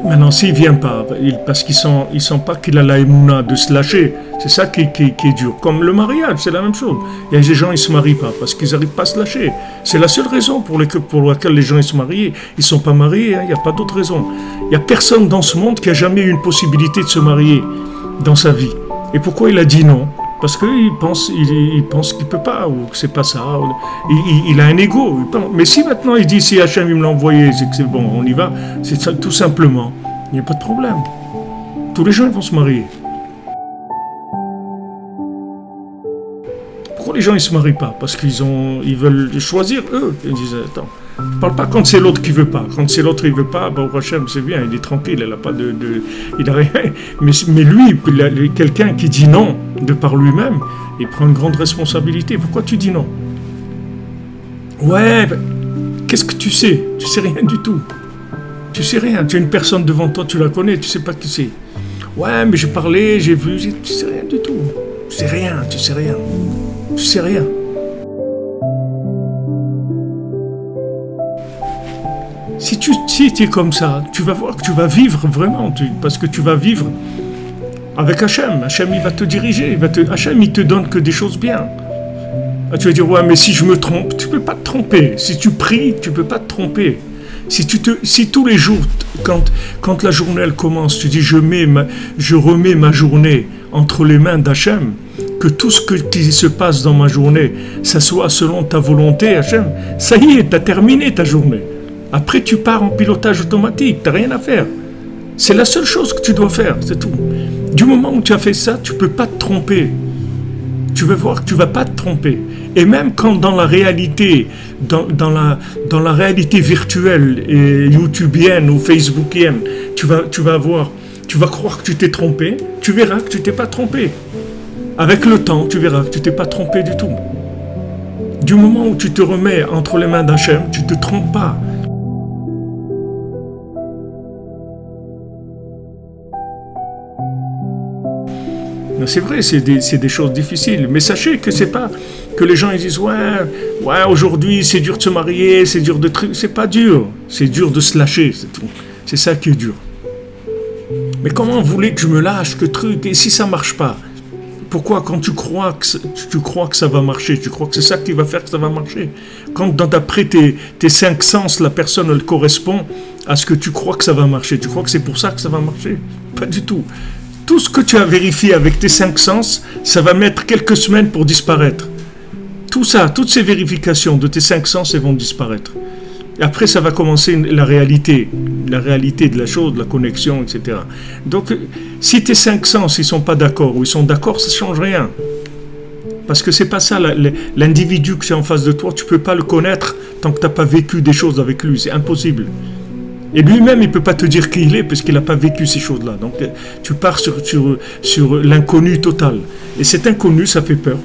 Maintenant, s'il ne vient pas, parce qu'ils ne sont pas qu'il a la émouna de se lâcher, c'est ça qui est dur. Comme le mariage, c'est la même chose. Il y a des gens, ils ne se marient pas parce qu'ils n'arrivent pas à se lâcher. C'est la seule raison pour laquelle les gens ils se marient. Ils ne sont pas mariés, hein, il n'y a pas d'autre raison. Il n'y a personne dans ce monde qui a jamais eu une possibilité de se marier dans sa vie. Et pourquoi il a dit non? Parce qu'il pense qu'il ne peut pas, ou que c'est pas ça. Il a un ego. Mais si maintenant il dit, si Hachem il me l'a envoyé, c'est que c'est bon, on y va, c'est ça, tout simplement. Il n'y a pas de problème. Tous les gens ils vont se marier. Pourquoi les gens ils se marient pas? Parce ils veulent choisir eux. Ils disent, attends, ne parle pas quand c'est l'autre qui veut pas. Quand c'est l'autre qui veut pas, bah, Hachem, c'est bien, il est tranquille, il n'a pas il a rien. Mais lui, quelqu'un qui dit non de par lui-même, il prend une grande responsabilité. Pourquoi tu dis non? Ouais, ben, qu'est-ce que tu sais? Tu sais rien du tout. Tu sais rien. Tu as une personne devant toi, tu la connais, tu sais pas qui c'est. Ouais, mais j'ai parlé, j'ai vu, tu sais rien du tout. Tu sais rien, tu sais rien. Tu sais rien. Si tu es comme ça, tu vas voir que tu vas vivre vraiment, parce que tu vas vivre avec Hachem. Hachem, il va te diriger. Hachem, il te donne que des choses bien. Ah, tu vas dire, ouais, mais si je me trompe, tu ne peux pas te tromper. Si tu pries, tu ne peux pas te tromper. Si tous les jours, quand la journée elle commence, tu dis, je remets ma journée entre les mains d'Hachem, que tout ce qui se passe dans ma journée, ça soit selon ta volonté, Hachem, ça y est, tu as terminé ta journée. Après, tu pars en pilotage automatique, tu n'as rien à faire. C'est la seule chose que tu dois faire, c'est tout. Du moment où tu as fait ça, tu ne peux pas te tromper. Tu vas voir que tu ne vas pas te tromper. Et même quand dans la réalité, dans la réalité virtuelle, et youtubienne ou facebookienne, tu vas croire que tu t'es trompé, tu verras que tu t'es pas trompé. Avec le temps, tu verras que tu t'es pas trompé du tout. Du moment où tu te remets entre les mains d'Hachem, tu ne te trompes pas. C'est vrai, c'est des choses difficiles. Mais sachez que c'est pas que les gens ils disent ouais aujourd'hui c'est dur de se marier, c'est dur de trucs. C'est pas dur, c'est dur de se lâcher, c'est tout. C'est ça qui est dur. Mais comment vous voulez que je me lâche, que truc, et si ça marche pas? Pourquoi quand tu crois que ça va marcher, tu crois que c'est ça qui va faire que ça va marcher? Quand d'après tes 5 sens, la personne elle correspond à ce que tu crois que ça va marcher, tu crois que c'est pour ça que ça va marcher? Pas du tout. Tout ce que tu as vérifié avec tes 5 sens, ça va mettre quelques semaines pour disparaître. Tout ça, toutes ces vérifications de tes 5 sens, elles vont disparaître. Et après, ça va commencer la réalité de la chose, de la connexion, etc. Donc, si tes 5 sens, ils ne sont pas d'accord, ou ils sont d'accord, ça ne change rien. Parce que c'est pas ça, l'individu que c'est en face de toi, tu ne peux pas le connaître tant que tu n'as pas vécu des choses avec lui, c'est impossible. Et lui-même, il ne peut pas te dire qui il est parce qu'il n'a pas vécu ces choses-là. Donc, tu pars sur l'inconnu total. Et cet inconnu, ça fait peur.